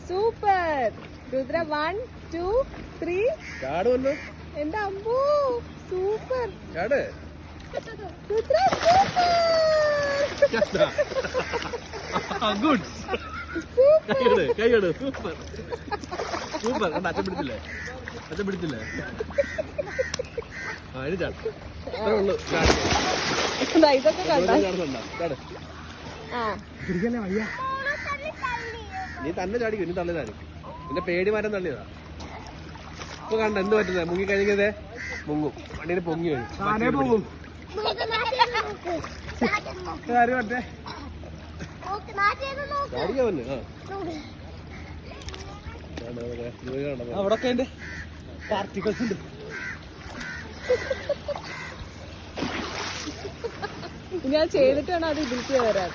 Super. Rudra 1 2 3 ചാടുമല്ലോ. എന്റെ അമ്പോ super. ചാട് രുദ്ര ഗുഡ്. കൈയ്യട് സൂപ്പർ സൂപ്പർ. കണ്ട അച്ഛൻ പിടിച്ചില്ലേ? അച്ഛൻ പിടിച്ചില്ലേ? ആ ഇനി ചാട്. അത്രേ ഉള്ളു. ഇതൊക്കെ കണ്ടോ? ചാട്. പിടിക്കല്ലേ വയ്യ. നീ തന്നെ ചാടിക്കും. ഇനി തള്ളിയതാണ്. നിന്റെ പേടി മാറ്റം തള്ളിയതാ. ഇപ്പൊ കണ്ട എന്ത് പറ്റുന്നത്? മുങ്ങി കഴിഞ്ഞതേ മുങ്ങും. വണ്ടിന് പൊങ്ങി വരും. പൊങ്ങും. ചാടിക്കാ വന്ന്. അവിടെ പാർട്ടിക്കൽസ് ഉണ്ട്. ഇനി അത് ചെയ്തിട്ട് വേണം അത് ഇതിലേക്ക് വരാൻ.